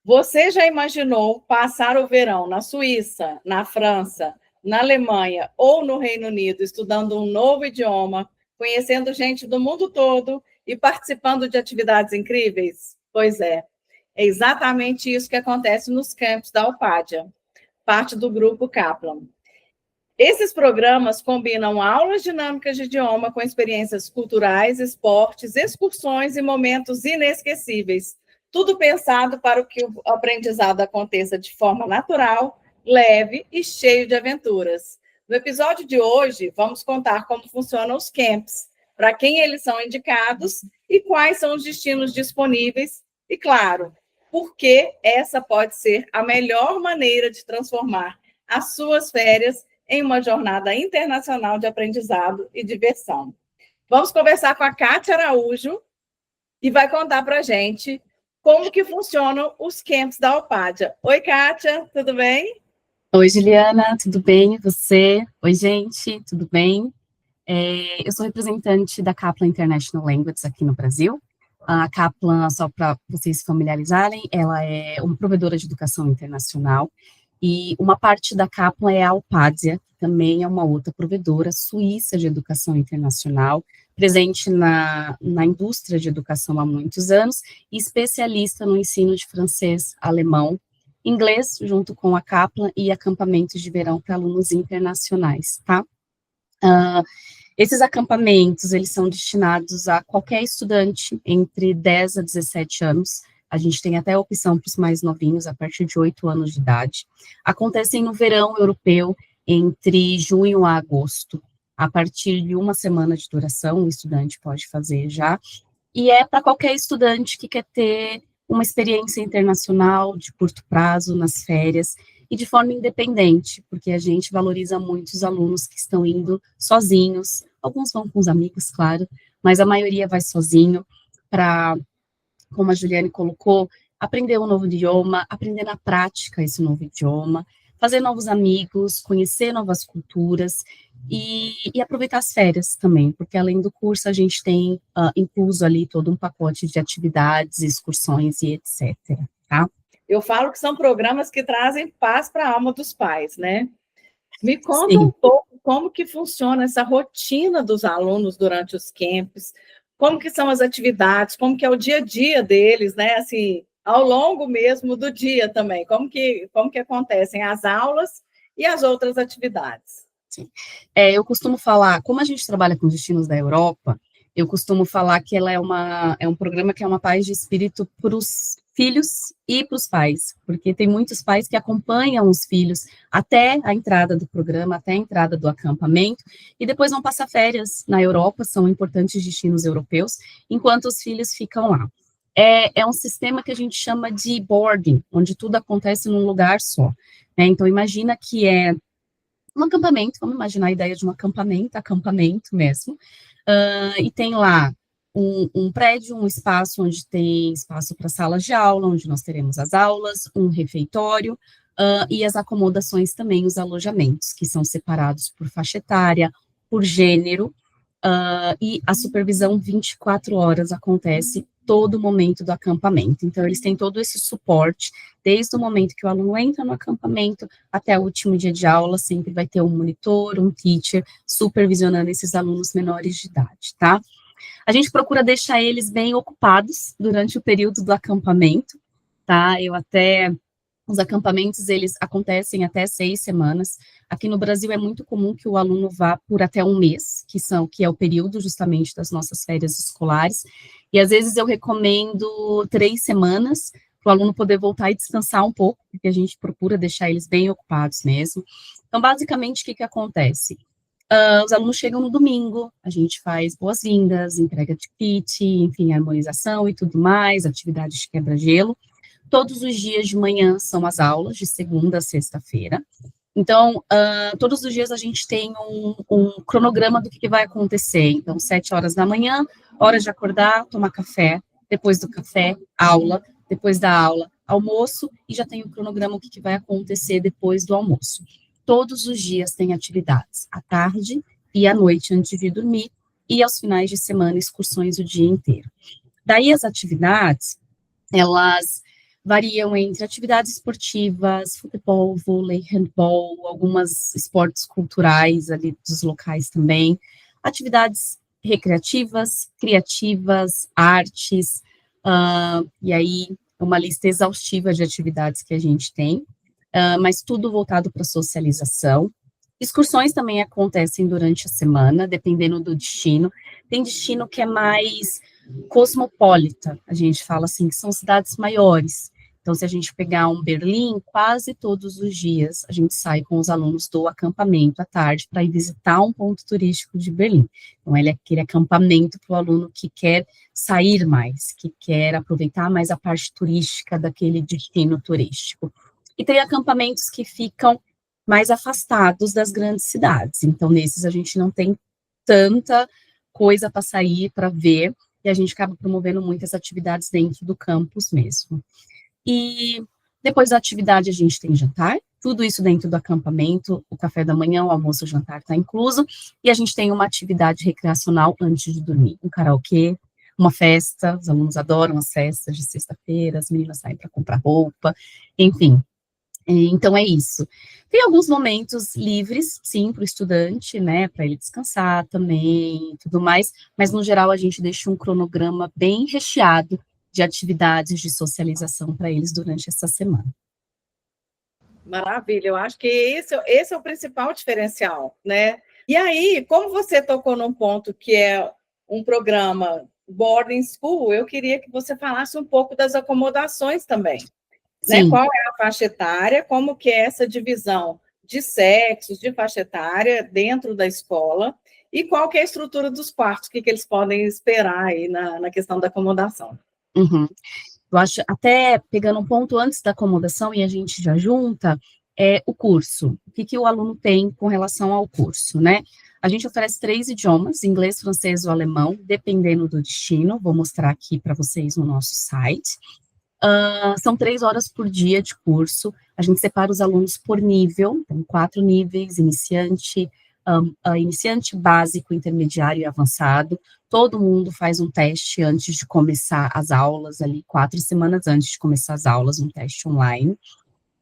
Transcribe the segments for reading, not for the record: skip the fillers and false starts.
Você já imaginou passar o verão na Suíça, na França, na Alemanha ou no Reino Unido estudando um novo idioma, conhecendo gente do mundo todo e participando de atividades incríveis? Pois é exatamente isso que acontece nos campos da Alpádia, parte do grupo Kaplan. Esses programas combinam aulas dinâmicas de idioma com experiências culturais, esportes, excursões e momentos inesquecíveis. Tudo pensado para que o aprendizado aconteça de forma natural, leve e cheio de aventuras. No episódio de hoje, vamos contar como funcionam os camps, para quem eles são indicados e quais são os destinos disponíveis e, claro, por que essa pode ser a melhor maneira de transformar as suas férias em uma jornada internacional de aprendizado e diversão. Vamos conversar com a Kátia Araújo, que vai contar para a gente como que funcionam os camps da Alpádia. Oi, Kátia, tudo bem? Oi, Juliana, tudo bem? E você? Oi, gente, tudo bem? Eu sou representante da Kaplan International Languages aqui no Brasil. A Kaplan, só para vocês se familiarizarem, ela é uma provedora de educação internacional e uma parte da Kaplan é a Alpádia, que também é uma outra provedora suíça de educação internacional, presente na indústria de educação há muitos anos e especialista no ensino de francês, alemão, inglês, junto com a Kaplan e acampamentos de verão para alunos internacionais, tá? Esses acampamentos, eles são destinados a qualquer estudante entre 10 a 17 anos, a gente tem até a opção para os mais novinhos, a partir de 8 anos de idade. Acontecem no verão europeu, entre junho a agosto, a partir de uma semana de duração, o estudante pode fazer já, e é para qualquer estudante que quer ter uma experiência internacional de curto prazo, nas férias, e de forma independente, porque a gente valoriza muito os alunos que estão indo sozinhos, alguns vão com os amigos, claro, mas a maioria vai sozinho, para, como a Juliane colocou, aprender um novo idioma, aprender na prática esse novo idioma, fazer novos amigos, conhecer novas culturas, e aproveitar as férias também, porque além do curso a gente tem incluso ali todo um pacote de atividades, excursões e etc, tá? Eu falo que são programas que trazem paz para a alma dos pais, né? Me conta Sim. um pouco como que funciona essa rotina dos alunos durante os camps, como que são as atividades, como que é o dia a dia deles, né? Assim, ao longo mesmo do dia também, como que acontecem as aulas e as outras atividades. Sim. Eu costumo falar, como a gente trabalha com destinos da Europa, eu costumo falar que ela é um programa que é uma paz de espírito para os filhos e para os pais, porque tem muitos pais que acompanham os filhos até a entrada do programa, até a entrada do acampamento, e depois vão passar férias na Europa, são importantes destinos europeus, enquanto os filhos ficam lá. É um sistema que a gente chama de boarding, onde tudo acontece num lugar só, né? Então, imagina que é um acampamento, vamos imaginar a ideia de um acampamento mesmo, e tem lá um prédio, um espaço onde tem espaço para salas de aula, onde nós teremos as aulas, um refeitório, e as acomodações também, os alojamentos, que são separados por faixa etária, por gênero, e a supervisão 24 horas acontece todo momento do acampamento. Então, eles têm todo esse suporte, desde o momento que o aluno entra no acampamento até o último dia de aula, sempre vai ter um monitor, um teacher, supervisionando esses alunos menores de idade, tá? A gente procura deixar eles bem ocupados durante o período do acampamento, tá? Os acampamentos, eles acontecem até 6 semanas. Aqui no Brasil é muito comum que o aluno vá por até um mês, que é o período justamente das nossas férias escolares. E às vezes eu recomendo 3 semanas para o aluno poder voltar e descansar um pouco, porque a gente procura deixar eles bem ocupados mesmo. Então, basicamente, o que acontece? Os alunos chegam no domingo, a gente faz boas-vindas, entrega de kit, enfim, harmonização e tudo mais, atividades de quebra-gelo. Todos os dias de manhã são as aulas, de segunda a sexta-feira. Então, todos os dias a gente tem um cronograma do que vai acontecer. Então, 7 horas da manhã, hora de acordar, tomar café. Depois do café, aula. Depois da aula, almoço. E já tem o cronograma do que vai acontecer depois do almoço. Todos os dias tem atividades, à tarde e à noite, antes de dormir. E aos finais de semana, excursões o dia inteiro. Daí, as atividades, elas variam entre atividades esportivas, futebol, vôlei, handball, algumas esportes culturais ali dos locais também, atividades recreativas, criativas, artes, e aí uma lista exaustiva de atividades que a gente tem, mas tudo voltado para socialização. Excursões também acontecem durante a semana, dependendo do destino. Tem destino que é mais cosmopolita, a gente fala assim, que são cidades maiores. Então, se a gente pegar um Berlim, quase todos os dias a gente sai com os alunos do acampamento à tarde para ir visitar um ponto turístico de Berlim. Então, ele é aquele acampamento para o aluno que quer sair mais, que quer aproveitar mais a parte turística daquele destino turístico. E tem acampamentos que ficam mais afastados das grandes cidades. Então, nesses a gente não tem tanta coisa para sair, para ver, e a gente acaba promovendo muitas atividades dentro do campus mesmo. E depois da atividade a gente tem jantar, tudo isso dentro do acampamento, o café da manhã, o almoço, o jantar está incluso, e a gente tem uma atividade recreacional antes de dormir, um karaokê, uma festa, os alunos adoram as festas de sexta-feira, as meninas saem para comprar roupa, enfim. Então, é isso. Tem alguns momentos livres, sim, para o estudante, né, para ele descansar também e tudo mais, mas, no geral, a gente deixa um cronograma bem recheado de atividades de socialização para eles durante essa semana. Maravilha, eu acho que esse é o principal diferencial, né? E aí, como você tocou num ponto que é um programa boarding school, eu queria que você falasse um pouco das acomodações também. Né? Qual é a faixa etária, como que é essa divisão de sexos, de faixa etária dentro da escola, e qual que é a estrutura dos quartos, o que eles podem esperar aí na questão da acomodação. Uhum. Eu acho, até pegando um ponto antes da acomodação, e a gente já junta, é o curso. O que o aluno tem com relação ao curso, né? A gente oferece 3 idiomas, inglês, francês ou alemão, dependendo do destino. Vou mostrar aqui para vocês no nosso site. São 3 horas por dia de curso. A gente separa os alunos por nível, tem 4 níveis, iniciante, básico, intermediário e avançado. Todo mundo faz um teste antes de começar as aulas, ali 4 semanas antes de começar as aulas, um teste online.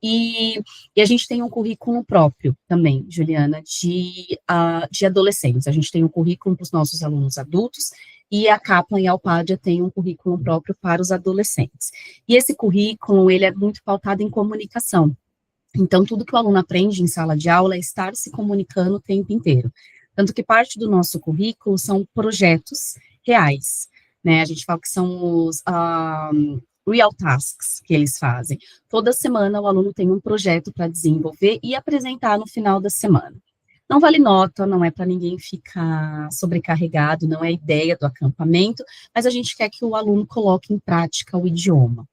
E a gente tem um currículo próprio também, Juliana, de adolescentes. A gente tem um currículo para os nossos alunos adultos, e a Kaplan e a Alpadia têm um currículo próprio para os adolescentes. E esse currículo, ele é muito pautado em comunicação. Então, tudo que o aluno aprende em sala de aula é estar se comunicando o tempo inteiro. Tanto que parte do nosso currículo são projetos reais, né? A gente fala que são os real tasks que eles fazem. Toda semana o aluno tem um projeto para desenvolver e apresentar no final da semana. Não vale nota, não é para ninguém ficar sobrecarregado, não é a ideia do acampamento, mas a gente quer que o aluno coloque em prática o idioma.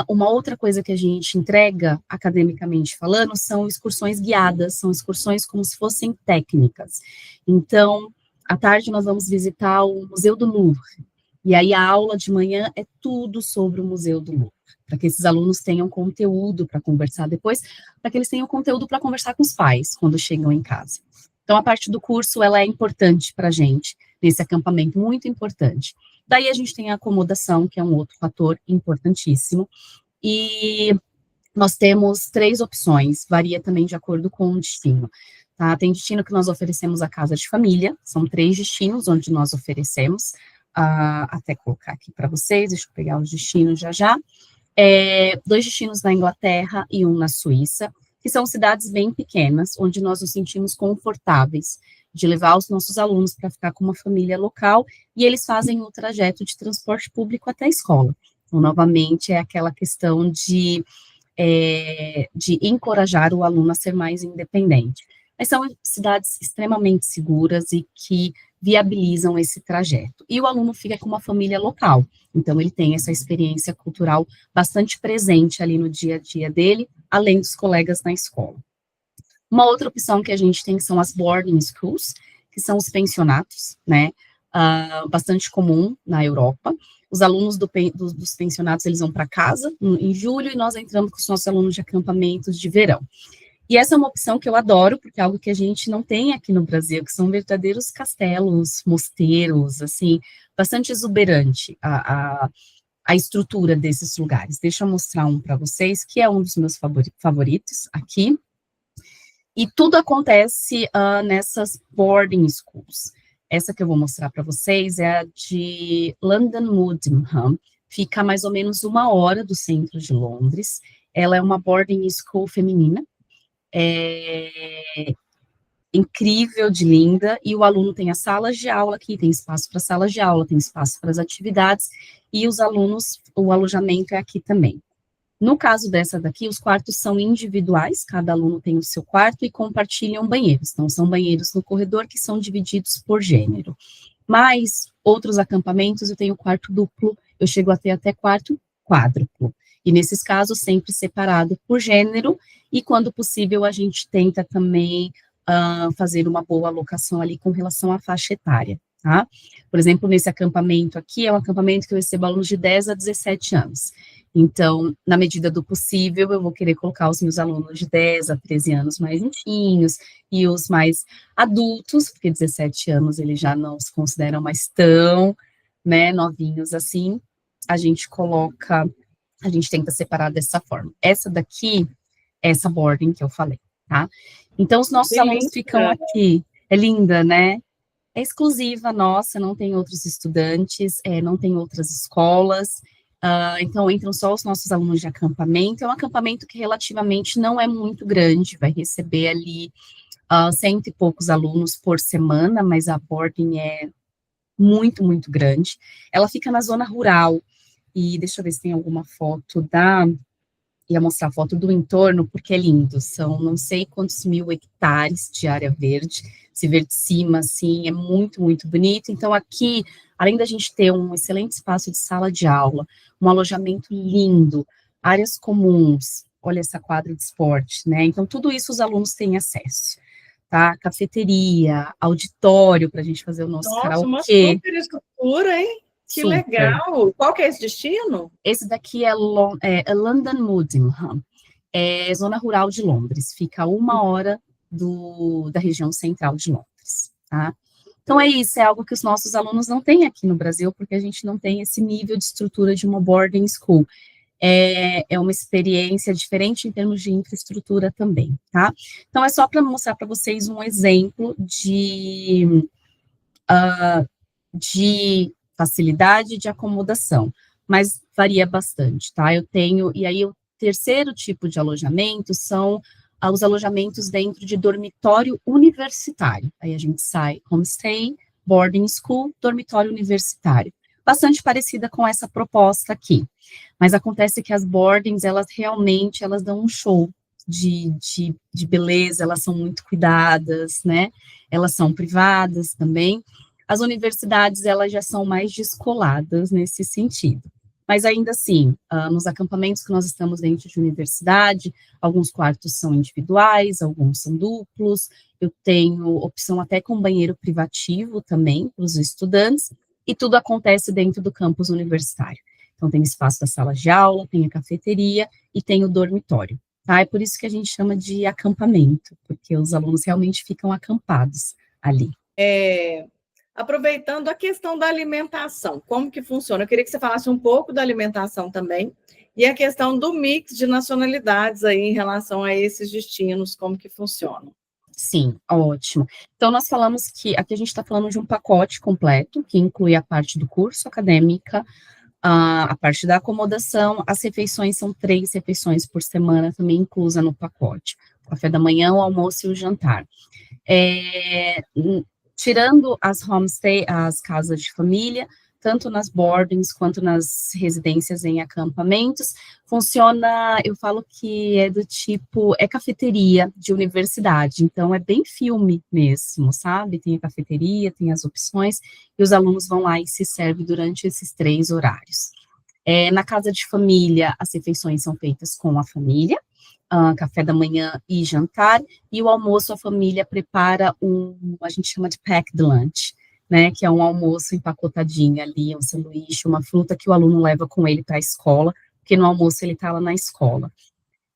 Uma outra coisa que a gente entrega, academicamente falando, são excursões guiadas, são excursões como se fossem técnicas. Então, à tarde nós vamos visitar o Museu do Louvre, e aí a aula de manhã é tudo sobre o Museu do Louvre, para que esses alunos tenham conteúdo para conversar depois, para que eles tenham conteúdo para conversar com os pais, quando chegam em casa. Então, a parte do curso, ela é importante para a gente, nesse acampamento, muito importante. Daí a gente tem a acomodação, que é um outro fator importantíssimo, e nós temos 3 opções, varia também de acordo com o destino, tá? Tem destino que nós oferecemos a casa de família, são 3 destinos onde nós oferecemos, até colocar aqui para vocês, deixa eu pegar os destinos já. 2 destinos na Inglaterra e um na Suíça, que são cidades bem pequenas, onde nós nos sentimos confortáveis de levar os nossos alunos para ficar com uma família local, e eles fazem o trajeto de transporte público até a escola. Então, novamente, é aquela questão de encorajar o aluno a ser mais independente. Mas são cidades extremamente seguras e que viabilizam esse trajeto. E o aluno fica com uma família local, então ele tem essa experiência cultural bastante presente ali no dia a dia dele, além dos colegas na escola. Uma outra opção que a gente tem são as boarding schools, que são os pensionatos, né, bastante comum na Europa. Os alunos dos pensionatos, eles vão para casa em julho, e nós entramos com os nossos alunos de acampamentos de verão. E essa é uma opção que eu adoro, porque é algo que a gente não tem aqui no Brasil, que são verdadeiros castelos, mosteiros, assim, bastante exuberante a estrutura desses lugares. Deixa eu mostrar um para vocês, que é um dos meus favoritos aqui. E tudo acontece nessas boarding schools. Essa que eu vou mostrar para vocês é a de London Woodham. Fica a mais ou menos 1 hora do centro de Londres. Ela é uma boarding school feminina. Incrível, de linda, e o aluno tem as salas de aula aqui, tem espaço para salas de aula, tem espaço para as atividades, e os alunos, o alojamento é aqui também. No caso dessa daqui, os quartos são individuais, cada aluno tem o seu quarto e compartilham banheiros, então são banheiros no corredor que são divididos por gênero. Mas, outros acampamentos, eu tenho quarto duplo, eu chego a ter até quarto quádruplo, e nesses casos, sempre separado por gênero, e quando possível, a gente tenta também fazer uma boa alocação ali com relação à faixa etária, tá? Por exemplo, nesse acampamento aqui, é um acampamento que eu recebo alunos de 10 a 17 anos. Então, na medida do possível, eu vou querer colocar os meus alunos de 10 a 13 anos mais novinhos, e os mais adultos, porque 17 anos eles já não se consideram mais tão, né, novinhos assim, a gente tenta separar dessa forma. Essa daqui, essa boarding que eu falei, tá? Então, os nossos alunos ficam aqui. É linda, né? É exclusiva nossa, não tem outros estudantes, não tem outras escolas. Então, entram só os nossos alunos de acampamento. É um acampamento que relativamente não é muito grande, vai receber ali 100 e poucos alunos por semana, mas a boarding é muito, muito grande. Ela fica na zona rural, e deixa eu ver se tem alguma foto ia mostrar a foto do entorno, porque é lindo, são não sei quantos mil hectares de área verde, se ver de cima, assim, é muito, muito bonito. Então, aqui, além da gente ter um excelente espaço de sala de aula, um alojamento lindo, áreas comuns, olha essa quadra de esporte, né? Então, tudo isso os alunos têm acesso, tá? Cafeteria, auditório, para a gente fazer o nosso karaokê. Uma super estrutura, hein? Que super legal! Qual que é esse destino? Esse daqui é London Woodham, é zona rural de Londres, fica a 1 hora da região central de Londres, tá? Então é isso, é algo que os nossos alunos não têm aqui no Brasil, porque a gente não tem esse nível de estrutura de uma boarding school. É uma experiência diferente em termos de infraestrutura também, tá? Então é só para mostrar para vocês um exemplo de facilidade de acomodação, mas varia bastante, tá? E aí o terceiro tipo de alojamento são os alojamentos dentro de dormitório universitário. Aí a gente sai homestay, boarding school, dormitório universitário. Bastante parecida com essa proposta aqui. Mas acontece que as boardings, elas realmente, elas dão um show de beleza, elas são muito cuidadas, né? Elas são privadas também. As universidades, elas já são mais descoladas nesse sentido. Mas ainda assim, nos acampamentos que nós estamos dentro de universidade, alguns quartos são individuais, alguns são duplos, eu tenho opção até com banheiro privativo também para os estudantes, e tudo acontece dentro do campus universitário. Então, tem espaço da sala de aula, tem a cafeteria e tem o dormitório, tá? É por isso que a gente chama de acampamento, porque os alunos realmente ficam acampados ali. Aproveitando a questão da alimentação, como que funciona? Eu queria que você falasse um pouco da alimentação também, e a questão do mix de nacionalidades aí em relação a esses destinos, como que funcionam. Sim, ótimo. Então, nós falamos que aqui a gente está falando de um pacote completo, que inclui a parte do curso acadêmica, a parte da acomodação, as refeições são 3 refeições por semana, também inclusa no pacote. O café da manhã, o almoço e o jantar. Tirando as homestay, as casas de família, tanto nas boardings quanto nas residências em acampamentos, funciona, eu falo que é do tipo, é cafeteria de universidade, então é bem filme mesmo, sabe? Tem a cafeteria, tem as opções, e os alunos vão lá e se servem durante esses 3 horários. Na casa de família, as refeições são feitas com a família, café da manhã e jantar, e o almoço a família prepara a gente chama de packed lunch, né, que é um almoço empacotadinho ali, um sanduíche, uma fruta que o aluno leva com ele para a escola, porque no almoço ele está lá na escola.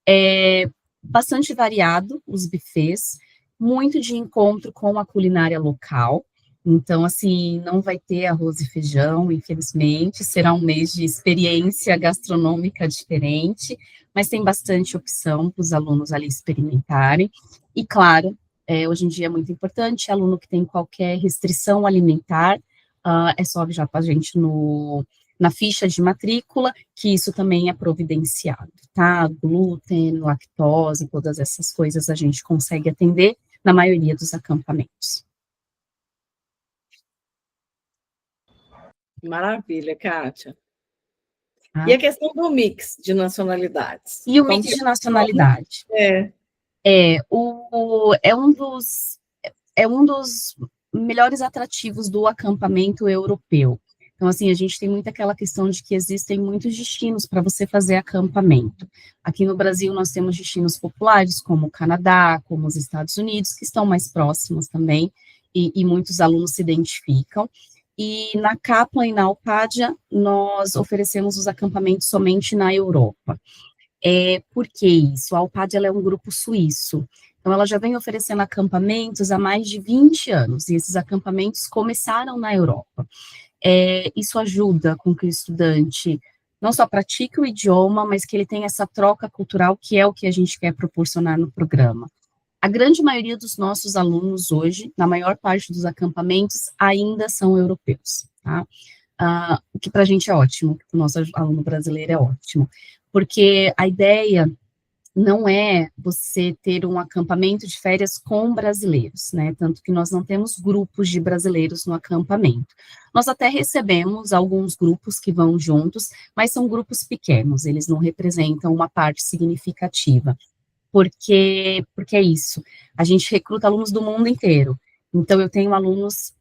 É bastante variado os buffets, muito de encontro com a culinária local, Então, assim, não vai ter arroz e feijão, infelizmente, será um mês de experiência gastronômica diferente, mas tem bastante opção para os alunos ali experimentarem. E, claro, hoje em dia é muito importante, aluno que tem qualquer restrição alimentar, é só avisar para a gente na ficha de matrícula, que isso também é providenciado, tá? Glúten, lactose, todas essas coisas a gente consegue atender na maioria dos acampamentos. Maravilha, Kátia. Tá? E a questão do mix de nacionalidades? E o Como mix de nacionalidade? É. É um dos melhores atrativos do acampamento europeu. Então, assim, a gente tem muito aquela questão de que existem muitos destinos para você fazer acampamento. Aqui no Brasil, nós temos destinos populares, como o Canadá, como os Estados Unidos, que estão mais próximos também, e muitos alunos se identificam. E na Kaplan e na Alpadia, nós oferecemos os acampamentos somente na Europa. Por que isso? A Alpadia ela é um grupo suíço, então ela já vem oferecendo acampamentos há mais de 20 anos, e esses acampamentos começaram na Europa. Isso ajuda com que o estudante não só pratique o idioma, mas que ele tenha essa troca cultural, que é o que a gente quer proporcionar no programa. A grande maioria dos nossos alunos hoje, na maior parte dos acampamentos, ainda são europeus, tá? O que para a gente é ótimo, para o nosso aluno brasileiro é ótimo, porque a ideia não é você ter um acampamento de férias com brasileiros, né? Tanto que nós não temos grupos de brasileiros no acampamento. Nós até recebemos alguns grupos que vão juntos, mas são grupos pequenos, eles não representam uma parte significativa. Porque é isso, a gente recruta alunos do mundo inteiro, então eu tenho alunos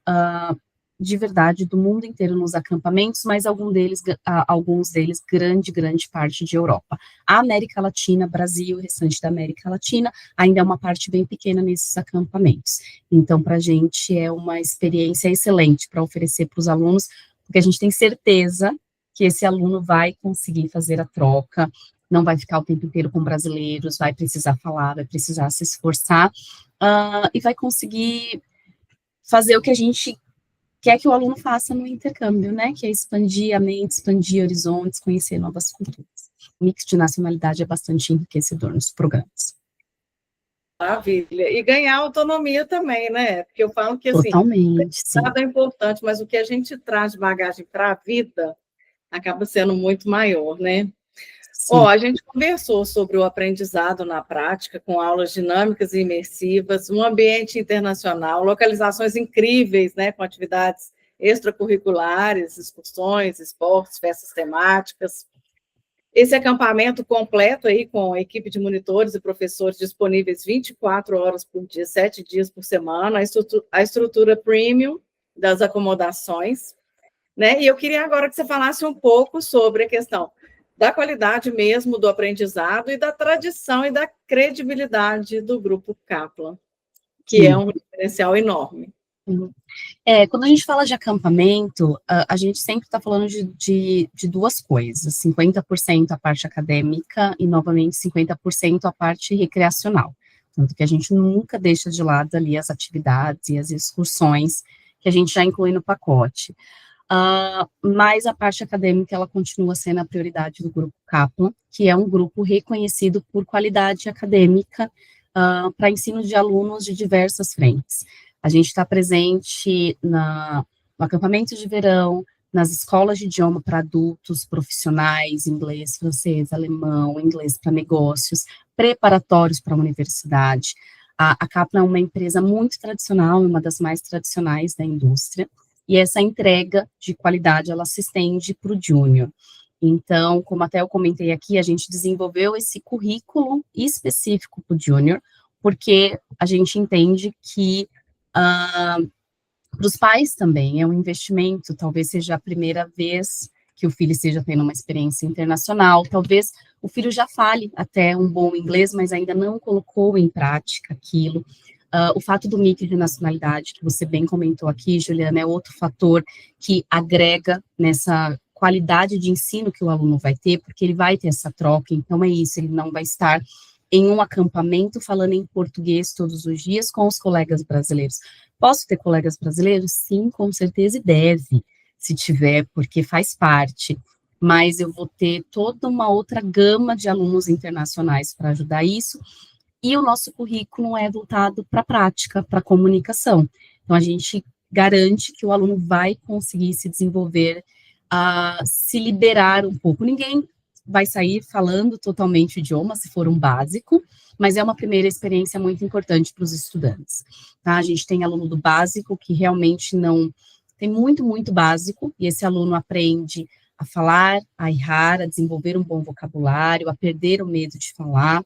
de verdade do mundo inteiro nos acampamentos, mas alguns deles, grande parte de Europa. A América Latina, Brasil, o restante da América Latina, ainda é uma parte bem pequena nesses acampamentos, então para a gente é uma experiência excelente para oferecer para os alunos, porque a gente tem certeza que esse aluno vai conseguir fazer a troca, não vai ficar o tempo inteiro com brasileiros, vai precisar falar, vai precisar se esforçar, e vai conseguir fazer o que a gente quer que o aluno faça no intercâmbio, né, que é expandir a mente, expandir horizontes, conhecer novas culturas. O mix de nacionalidade é bastante enriquecedor nos programas. Maravilha. E ganhar autonomia também, né, porque eu falo que, assim, totalmente, sim. Nada é importante, mas o que a gente traz de bagagem para a vida acaba sendo muito maior, né? A gente conversou sobre o aprendizado na prática, com aulas dinâmicas e imersivas, um ambiente internacional, localizações incríveis, né, com atividades extracurriculares, excursões, esportes, festas temáticas. Esse acampamento completo aí, com equipe de monitores e professores disponíveis 24 horas por dia, 7 dias por semana, a estrutura premium das acomodações, né? E eu queria agora que você falasse um pouco sobre a questão da qualidade mesmo do aprendizado e da tradição e da credibilidade do Grupo Kaplan, que é um diferencial enorme. Quando a gente fala de acampamento, a gente sempre está falando de duas coisas, 50% a parte acadêmica e, novamente, 50% a parte recreacional. Tanto que a gente nunca deixa de lado ali as atividades e as excursões que a gente já inclui no pacote. Mas a parte acadêmica, ela continua sendo a prioridade do Grupo Kaplan, que é um grupo reconhecido por qualidade acadêmica para ensino de alunos de diversas frentes. A gente está presente no acampamento de verão, nas escolas de idioma para adultos, profissionais, inglês, francês, alemão, inglês para negócios, preparatórios para a universidade. A Kaplan é uma empresa muito tradicional, uma das mais tradicionais da indústria, e essa entrega de qualidade, ela se estende para o júnior. Então, como até eu comentei aqui, a gente desenvolveu esse currículo específico para o júnior, porque a gente entende que para os pais também é um investimento, talvez seja a primeira vez que o filho esteja tendo uma experiência internacional, talvez o filho já fale até um bom inglês, mas ainda não colocou em prática aquilo. O fato do mix de nacionalidade, que você bem comentou aqui, Juliana, é outro fator que agrega nessa qualidade de ensino que o aluno vai ter, porque ele vai ter essa troca, então é isso, ele não vai estar em um acampamento falando em português todos os dias com os colegas brasileiros. Posso ter colegas brasileiros? Sim, com certeza, e deve, se tiver, porque faz parte. Mas eu vou ter toda uma outra gama de alunos internacionais para ajudar isso, e o nosso currículo é voltado para a prática, para a comunicação. Então, a gente garante que o aluno vai conseguir se desenvolver, se liberar um pouco. Ninguém vai sair falando totalmente o idioma, se for um básico, mas é uma primeira experiência muito importante para os estudantes. Tá? A gente tem aluno do básico que realmente não... Tem muito, muito básico, e esse aluno aprende a falar, a errar, a desenvolver um bom vocabulário, a perder o medo de falar.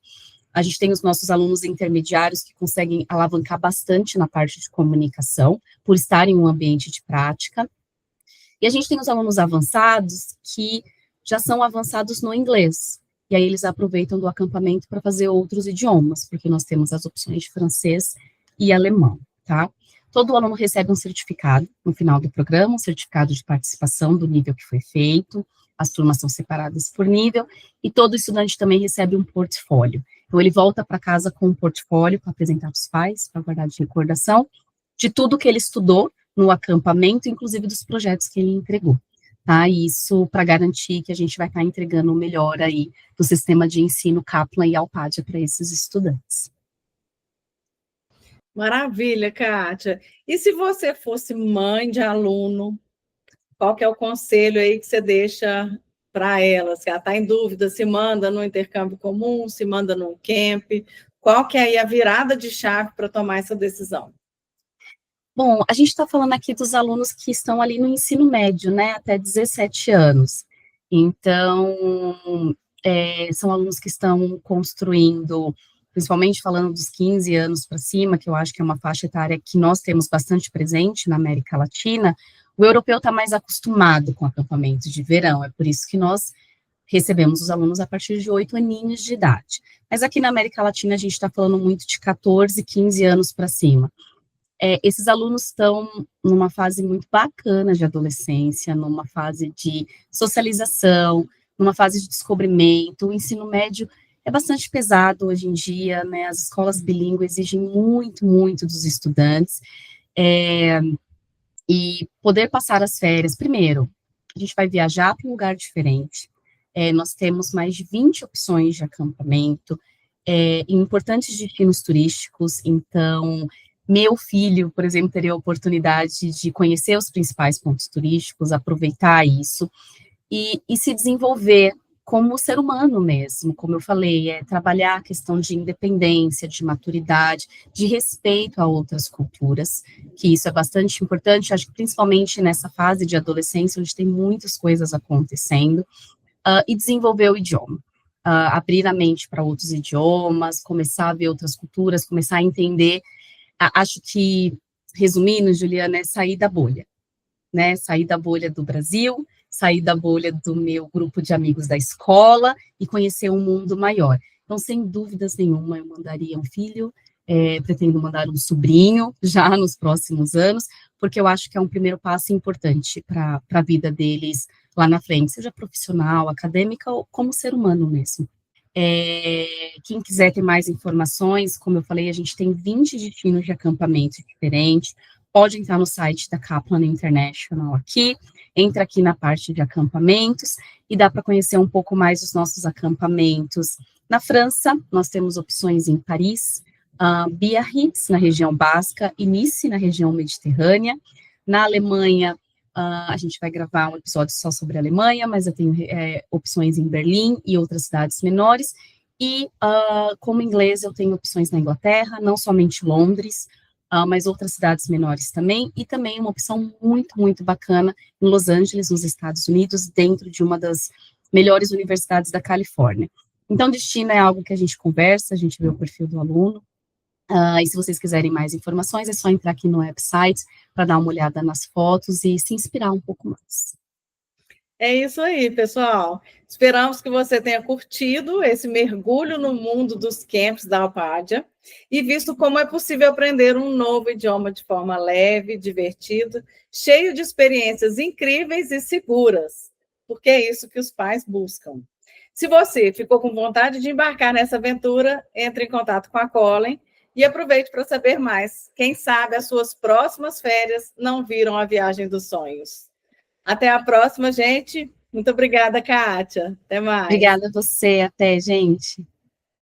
A gente tem os nossos alunos intermediários que conseguem alavancar bastante na parte de comunicação, por estar em um ambiente de prática. E a gente tem os alunos avançados que já são avançados no inglês. E aí eles aproveitam do acampamento para fazer outros idiomas, porque nós temos as opções de francês e alemão, tá? Todo aluno recebe um certificado no final do programa, um certificado de participação do nível que foi feito, as turmas são separadas por nível, e todo estudante também recebe um portfólio. Então, ele volta para casa com um portfólio para apresentar para os pais, para guardar de recordação, de tudo que ele estudou no acampamento, inclusive dos projetos que ele entregou. Tá? Isso para garantir que a gente vai estar entregando o melhor aí do sistema de ensino Kaplan e Alpadia para esses estudantes. Maravilha, Kátia. E se você fosse mãe de aluno, qual que é o conselho aí que você deixa para ela? Se ela está em dúvida, se manda no intercâmbio comum, se manda num camp, qual que é aí a virada de chave para tomar essa decisão? Bom, a gente está falando aqui dos alunos que estão ali no ensino médio, né, até 17 anos. Então, são alunos que estão construindo, principalmente falando dos 15 anos para cima, que eu acho que é uma faixa etária que nós temos bastante presente na América Latina. O europeu está mais acostumado com acampamentos de verão, é por isso que nós recebemos os alunos a partir de 8 aninhos de idade. Mas aqui na América Latina a gente está falando muito de 14, 15 anos para cima. Esses alunos estão numa fase muito bacana de adolescência, numa fase de socialização, numa fase de descobrimento. O ensino médio é bastante pesado hoje em dia, né? As escolas bilíngues exigem muito, muito dos estudantes. E poder passar as férias, primeiro, a gente vai viajar para um lugar diferente. Nós temos mais de 20 opções de acampamento, em importantes destinos turísticos, então... Meu filho, por exemplo, teria a oportunidade de conhecer os principais pontos turísticos, aproveitar isso e se desenvolver como ser humano mesmo, como eu falei, trabalhar a questão de independência, de maturidade, de respeito a outras culturas, que isso é bastante importante, acho que principalmente nessa fase de adolescência, onde tem muitas coisas acontecendo, e desenvolver o idioma. Abrir a mente para outros idiomas, começar a ver outras culturas, começar a entender. Acho que, resumindo, Juliana, é sair da bolha, né? Sair da bolha do Brasil, sair da bolha do meu grupo de amigos da escola e conhecer um mundo maior. Então, sem dúvidas nenhuma, eu mandaria um filho, pretendo mandar um sobrinho já nos próximos anos, porque eu acho que é um primeiro passo importante para a vida deles lá na frente, seja profissional, acadêmica ou como ser humano mesmo. Quem quiser ter mais informações, como eu falei, a gente tem 20 destinos de acampamento diferentes, pode entrar no site da Kaplan International aqui, entra aqui na parte de acampamentos, e dá para conhecer um pouco mais dos nossos acampamentos. Na França, nós temos opções em Paris, Biarritz, na região basca, e Nice, na região mediterrânea. Na Alemanha, a gente vai gravar um episódio só sobre a Alemanha, mas eu tenho opções em Berlim e outras cidades menores. E, como inglês, eu tenho opções na Inglaterra, não somente Londres, mas outras cidades menores também. E também uma opção muito, muito bacana em Los Angeles, nos Estados Unidos, dentro de uma das melhores universidades da Califórnia. Então, destino é algo que a gente conversa, a gente vê o perfil do aluno. E se vocês quiserem mais informações, é só entrar aqui no website para dar uma olhada nas fotos e se inspirar um pouco mais. É isso aí, pessoal. Esperamos que você tenha curtido esse mergulho no mundo dos camps da Alpadia e visto como é possível aprender um novo idioma de forma leve, divertida, cheio de experiências incríveis e seguras, porque é isso que os pais buscam. Se você ficou com vontade de embarcar nessa aventura, entre em contato com a Colin e aproveite para saber mais. Quem sabe as suas próximas férias não viram a viagem dos sonhos. Até a próxima, gente. Muito obrigada, Kátia. Até mais. Obrigada a você. Até, gente.